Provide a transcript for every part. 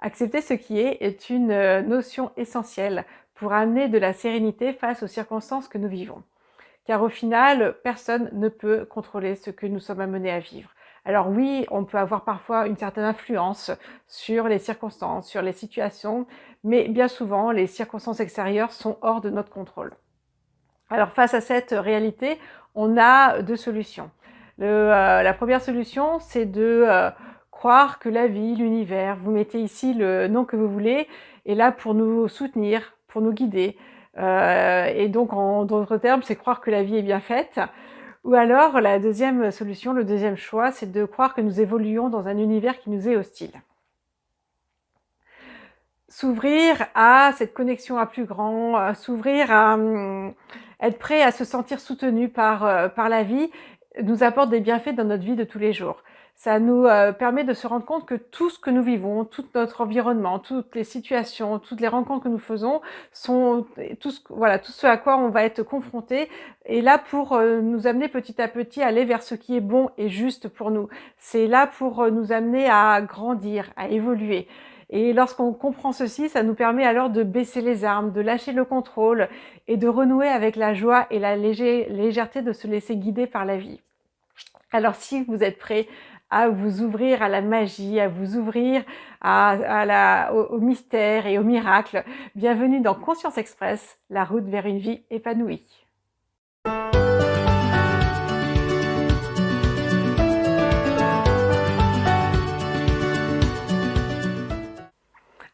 Accepter ce qui est une notion essentielle pour amener de la sérénité face aux circonstances que nous vivons. Car au final, personne ne peut contrôler ce que nous sommes amenés à vivre. Alors oui, on peut avoir parfois une certaine influence sur les circonstances, sur les situations, mais bien souvent, les circonstances extérieures sont hors de notre contrôle. Alors face à cette réalité, on a deux solutions. La première solution, c'est de croire que la vie, l'univers, vous mettez ici le nom que vous voulez, est là pour nous soutenir, pour nous guider. Et donc, en d'autres termes, c'est croire que la vie est bien faite. Ou alors, la deuxième solution, le deuxième choix, c'est de croire que nous évoluons dans un univers qui nous est hostile. S'ouvrir à cette connexion à plus grand, s'ouvrir à être prêt à se sentir soutenu par la vie, nous apporte des bienfaits dans notre vie de tous les jours. Ça nous permet de se rendre compte que tout ce que nous vivons, tout notre environnement, toutes les situations, toutes les rencontres que nous faisons sont tout ce à quoi on va être confronté est là pour nous amener petit à petit à aller vers ce qui est bon et juste pour nous. C'est là pour nous amener à grandir, à évoluer. Et lorsqu'on comprend ceci, ça nous permet alors de baisser les armes, de lâcher le contrôle et de renouer avec la joie et la légèreté de se laisser guider par la vie. Alors si vous êtes prêts à vous ouvrir à la magie, à vous ouvrir au mystère et au miracle, bienvenue dans Conscience Express, la route vers une vie épanouie.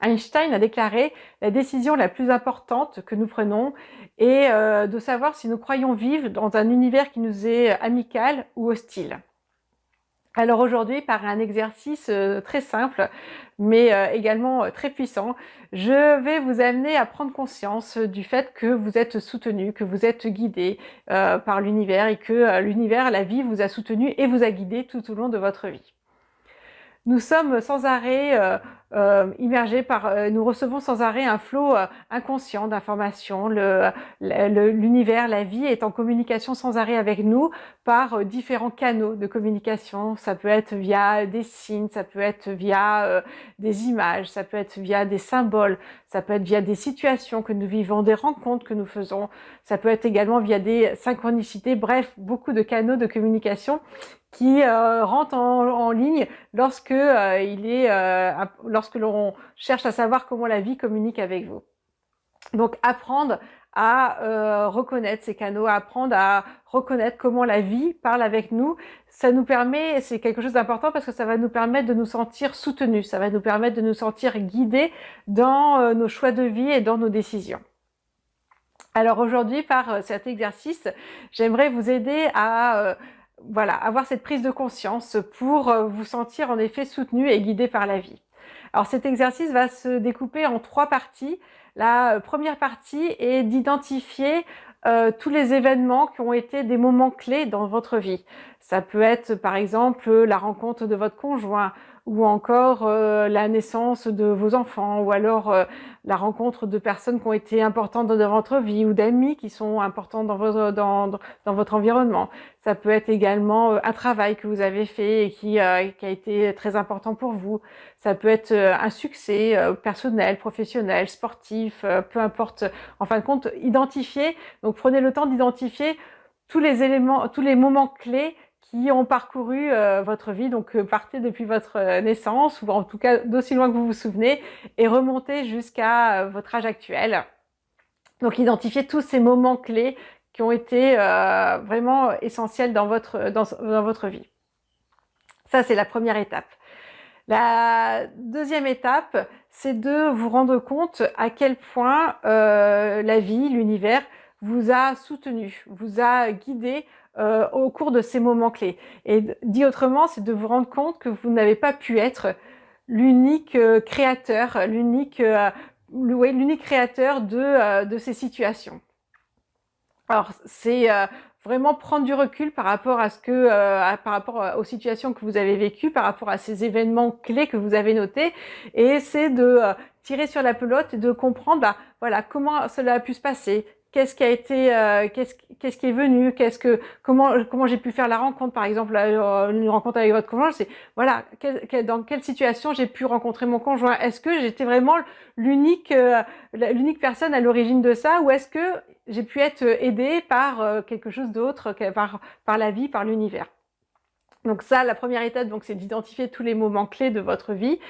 Einstein a déclaré « La décision la plus importante que nous prenons est de savoir si nous croyons vivre dans un univers qui nous est amical ou hostile. » Alors aujourd'hui, par un exercice très simple, mais également très puissant, je vais vous amener à prendre conscience du fait que vous êtes soutenu, que vous êtes guidé par l'univers et que l'univers, la vie, vous a soutenu et vous a guidé tout au long de votre vie. Nous sommes sans arrêt immergés nous recevons sans arrêt un flot inconscient d'informations. L'univers, la vie est en communication sans arrêt avec nous par différents canaux de communication. Ça peut être via des signes, ça peut être via des images, ça peut être via des symboles, ça peut être via des situations que nous vivons, des rencontres que nous faisons. Ça peut être également via des synchronicités, bref, beaucoup de canaux de communication qui rentrent en ligne lorsque l'on cherche à savoir comment la vie communique avec vous. Donc apprendre à reconnaître ces canaux, apprendre à reconnaître comment la vie parle avec nous, ça nous permet, c'est quelque chose d'important parce que ça va nous permettre de nous sentir soutenus, ça va nous permettre de nous sentir guidés dans nos choix de vie et dans nos décisions. Alors aujourd'hui, par cet exercice, j'aimerais vous aider à avoir cette prise de conscience pour vous sentir en effet soutenu et guidé par la vie. Alors cet exercice va se découper en 3 parties. La première partie est d'identifier tous les événements qui ont été des moments clés dans votre vie. Ça peut être par exemple la rencontre de votre conjoint ou encore la naissance de vos enfants ou alors la rencontre de personnes qui ont été importantes dans votre vie ou d'amis qui sont importants dans votre environnement. Ça peut être également un travail que vous avez fait et qui a été très important pour vous. Ça peut être un succès personnel, professionnel, sportif, peu importe. En fin de compte, identifier. Donc prenez le temps d'identifier tous les éléments, tous les moments clés qui ont parcouru votre vie. Donc partez depuis votre naissance ou en tout cas d'aussi loin que vous vous souvenez et remontez jusqu'à votre âge actuel. Donc identifiez tous ces moments clés qui ont été vraiment essentiels dans votre vie. Ça, c'est la première étape. La deuxième étape, c'est de vous rendre compte à quel point la vie, l'univers, vous a soutenu, vous a guidé au cours de ces moments clés. Et dit autrement, c'est de vous rendre compte que vous n'avez pas pu être l'unique créateur, l'unique créateur de ces situations. Alors c'est vraiment prendre du recul par rapport à par rapport aux situations que vous avez vécues, par rapport à ces événements clés que vous avez notés, et c'est de tirer sur la pelote et de comprendre voilà comment cela a pu se passer, qu'est-ce qui a été, qu'est-ce qui est venu, comment j'ai pu faire la rencontre, par exemple, une rencontre avec votre conjoint, c'est voilà, dans quelle situation j'ai pu rencontrer mon conjoint. Est-ce que j'étais vraiment l'unique personne à l'origine de ça, ou est-ce que j'ai pu être aidée par quelque chose d'autre, par la vie, par l'univers. Donc ça, la première étape, donc, c'est d'identifier tous les moments clés de votre vie,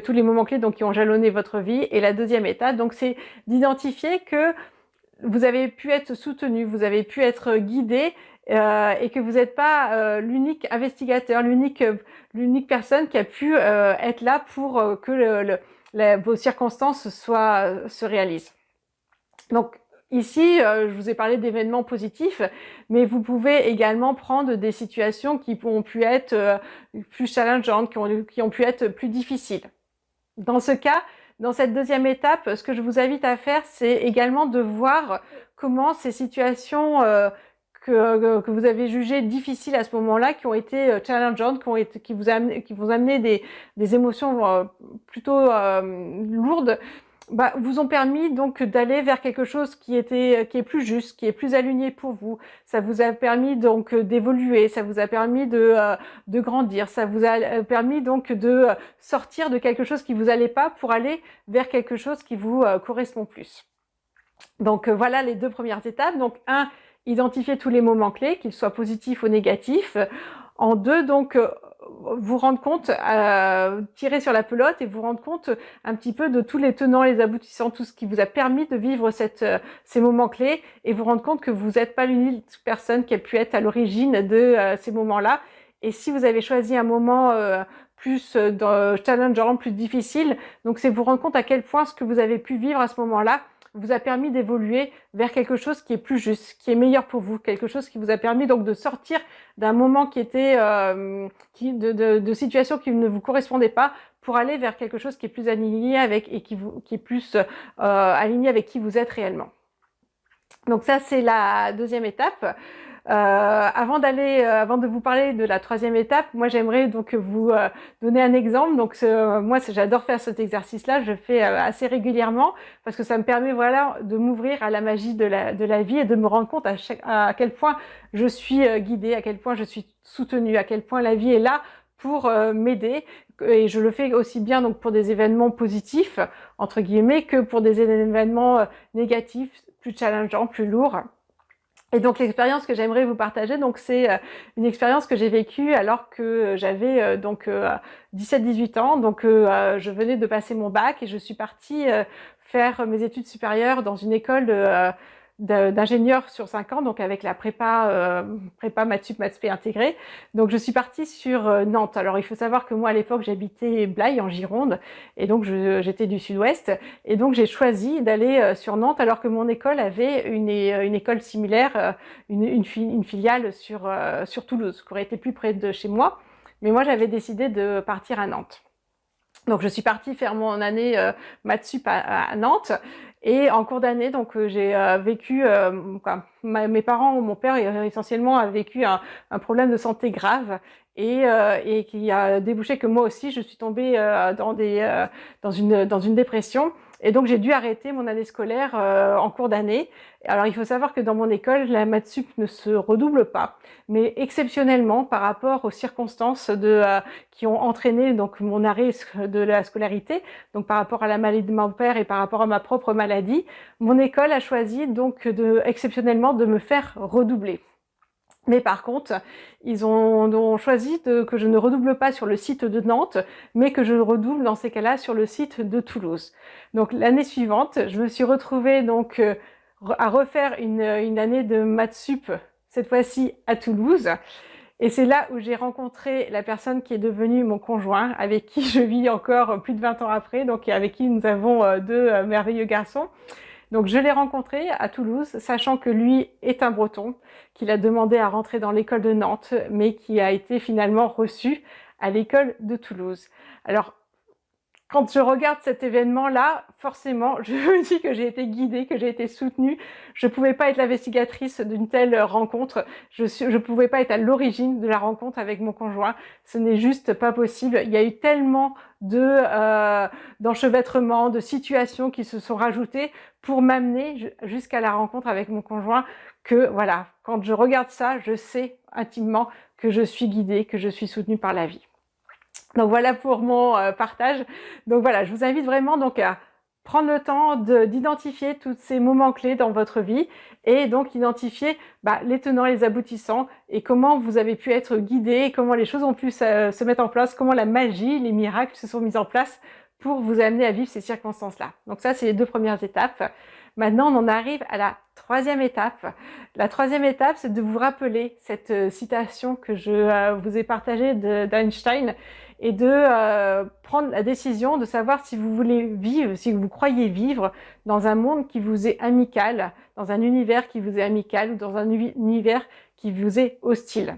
tous les moments clés donc qui ont jalonné votre vie. Et la deuxième étape, donc, c'est d'identifier que vous avez pu être soutenu, vous avez pu être guidé, et que vous n'êtes pas l'unique investigateur, l'unique personne qui a pu être là pour que vos circonstances se réalisent. Donc ici, je vous ai parlé d'événements positifs, mais vous pouvez également prendre des situations qui ont pu être plus challengeantes, qui ont pu être plus difficiles. Dans ce cas, dans cette deuxième étape, ce que je vous invite à faire, c'est également de voir comment ces situations que vous avez jugées difficiles à ce moment-là, qui ont été challengeantes, qui vous amené des émotions plutôt lourdes, vous ont permis donc d'aller vers quelque chose qui est plus juste, qui est plus aligné pour vous. Ça vous a permis donc d'évoluer, ça vous a permis de grandir, ça vous a permis donc de sortir de quelque chose qui vous allait pas pour aller vers quelque chose qui vous correspond plus. Donc voilà les deux premières étapes. Donc identifier tous les moments clés, qu'ils soient positifs ou négatifs. En deux, donc vous rendre compte, tirer sur la pelote et vous rendre compte un petit peu de tous les tenants, les aboutissants, tout ce qui vous a permis de vivre ces moments clés, et vous rendre compte que vous n'êtes pas l'unique personne qui a pu être à l'origine de ces moments-là. Et si vous avez choisi un moment plus challengeant, plus difficile, donc c'est vous rendre compte à quel point ce que vous avez pu vivre à ce moment-là vous a permis d'évoluer vers quelque chose qui est plus juste, qui est meilleur pour vous, quelque chose qui vous a permis donc de sortir d'un moment qui était de situation qui ne vous correspondait pas, pour aller vers quelque chose qui est plus aligné avec et qui est plus aligné avec qui vous êtes réellement. Donc ça, c'est la deuxième étape. Avant de vous parler de la troisième étape, moi j'aimerais donc vous donner un exemple. Donc moi j'adore faire cet exercice-là, je le fais assez régulièrement parce que ça me permet voilà de m'ouvrir à la magie de la vie et de me rendre compte à quel point je suis guidée, à quel point je suis soutenue, à quel point la vie est là pour m'aider. Et je le fais aussi bien donc pour des événements positifs entre guillemets que pour des événements négatifs, plus challengeants, plus lourds. Et donc l'expérience que j'aimerais vous partager, donc c'est une expérience que j'ai vécue alors que j'avais 17-18 ans. Donc je venais de passer mon bac et je suis partie faire mes études supérieures dans une école d'ingénieur sur 5 ans, donc avec la prépa maths sup, maths spé intégrée. Donc je suis partie sur Nantes. Alors il faut savoir que moi à l'époque j'habitais Blaye en Gironde et donc j'étais du sud-ouest, et donc j'ai choisi d'aller sur Nantes alors que mon école avait une école similaire, une filiale sur Toulouse, qui aurait été plus près de chez moi. Mais moi j'avais décidé de partir à Nantes. Donc je suis partie faire mon année maths sup à Nantes, et en cours d'année donc j'ai vécu mes parents ou mon père essentiellement a vécu un problème de santé grave, et qui a débouché que moi aussi je suis tombée dans une dépression. Et donc j'ai dû arrêter mon année scolaire en cours d'année. Alors il faut savoir que dans mon école, la maths sup ne se redouble pas, mais exceptionnellement par rapport aux circonstances qui ont entraîné donc mon arrêt de la scolarité, donc par rapport à la maladie de mon père et par rapport à ma propre maladie, mon école a choisi donc exceptionnellement de me faire redoubler. Mais par contre, ils ont choisi que je ne redouble pas sur le site de Nantes, mais que je redouble dans ces cas-là sur le site de Toulouse. Donc l'année suivante, je me suis retrouvée donc à refaire une année de maths sup, cette fois-ci à Toulouse. Et c'est là où j'ai rencontré la personne qui est devenue mon conjoint, avec qui je vis encore plus de 20 ans après, donc avec qui nous avons deux merveilleux garçons. Donc je l'ai rencontré à Toulouse, sachant que lui est un Breton, qu'il a demandé à rentrer dans l'école de Nantes, mais qui a été finalement reçu à l'école de Toulouse. Alors, quand je regarde cet événement-là, forcément, je me dis que j'ai été guidée, que j'ai été soutenue. Je pouvais pas être l'investigatrice d'une telle rencontre. Je pouvais pas être à l'origine de la rencontre avec mon conjoint. Ce n'est juste pas possible. Il y a eu tellement d'enchevêtrements, de situations qui se sont rajoutées pour m'amener jusqu'à la rencontre avec mon conjoint que voilà, quand je regarde ça, je sais intimement que je suis guidée, que je suis soutenue par la vie. Donc voilà pour mon partage. Donc voilà, je vous invite vraiment donc à prendre le temps d'identifier tous ces moments clés dans votre vie et donc identifier les tenants et les aboutissants et comment vous avez pu être guidé, comment les choses ont pu se mettre en place, comment la magie, les miracles se sont mis en place pour vous amener à vivre ces circonstances-là. Donc ça, c'est les 2 premières étapes. Maintenant, on en arrive à la 3e étape. La 3e étape, c'est de vous rappeler cette citation que je vous ai partagée d'Einstein et de prendre la décision de savoir si vous voulez vivre, si vous croyez vivre dans un monde qui vous est amical, dans un univers qui vous est amical ou dans un univers qui vous est hostile.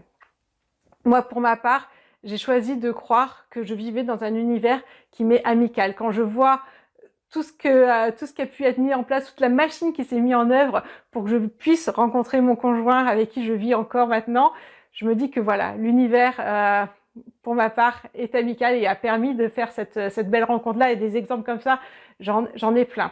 Moi, pour ma part, j'ai choisi de croire que je vivais dans un univers qui m'est amical. Quand je vois tout ce qui a pu être mis en place, toute la machine qui s'est mise en œuvre pour que je puisse rencontrer mon conjoint avec qui je vis encore maintenant, je me dis que voilà, l'univers, pour ma part, est amical et a permis de faire cette belle rencontre-là. Et des exemples comme ça, j'en ai plein.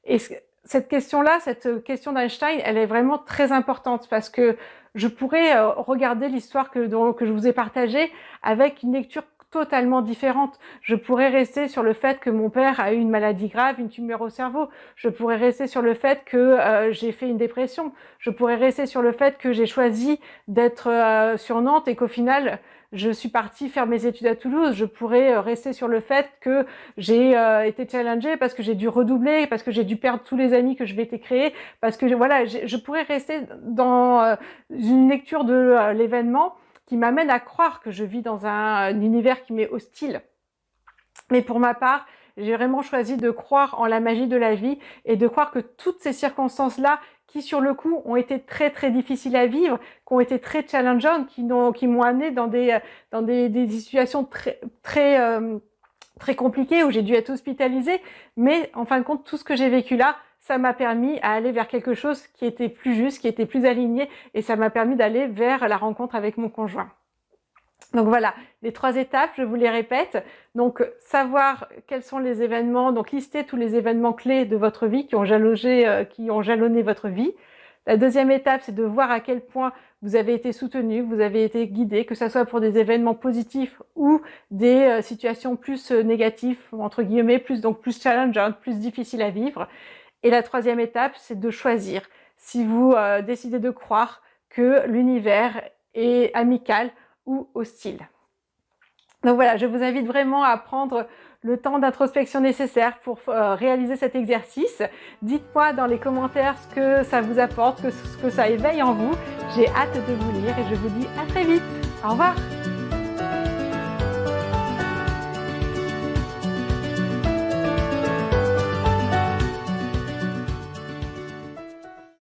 Et cette question-là, cette question d'Einstein, elle est vraiment très importante parce que je pourrais regarder l'histoire que je vous ai partagée avec une lecture totalement différente. Je pourrais rester sur le fait que mon père a eu une maladie grave, une tumeur au cerveau. Je pourrais rester sur le fait que j'ai fait une dépression. Je pourrais rester sur le fait que j'ai choisi d'être sur Nantes et qu'au final, je suis partie faire mes études à Toulouse. Je pourrais rester sur le fait que j'ai été challengée parce que j'ai dû redoubler, parce que j'ai dû perdre tous les amis que je m'étais créés, parce que voilà, je pourrais rester dans une lecture de l'événement qui m'amène à croire que je vis dans un univers qui m'est hostile. Mais pour ma part, j'ai vraiment choisi de croire en la magie de la vie et de croire que toutes ces circonstances-là, qui sur le coup ont été très très difficiles à vivre, qui ont été très challengeantes, qui m'ont amené dans des situations très compliquées où j'ai dû être hospitalisée, mais en fin de compte, tout ce que j'ai vécu là, ça m'a permis à aller vers quelque chose qui était plus juste, qui était plus aligné, et ça m'a permis d'aller vers la rencontre avec mon conjoint. Donc voilà, les 3 étapes, je vous les répète. Donc savoir quels sont les événements, donc lister tous les événements clés de votre vie qui ont jalonné votre vie. La 2e étape, c'est de voir à quel point vous avez été soutenu, vous avez été guidé, que ce soit pour des événements positifs ou des situations plus négatives, entre guillemets, plus challengeantes, plus difficiles à vivre. Et la 3e étape, c'est de choisir. Si vous décidez de croire que l'univers est amical ou hostile. Donc voilà, je vous invite vraiment à prendre le temps d'introspection nécessaire pour réaliser cet exercice. Dites-moi dans les commentaires ce que ça vous apporte, ce que ça éveille en vous. J'ai hâte de vous lire et je vous dis à très vite. Au revoir.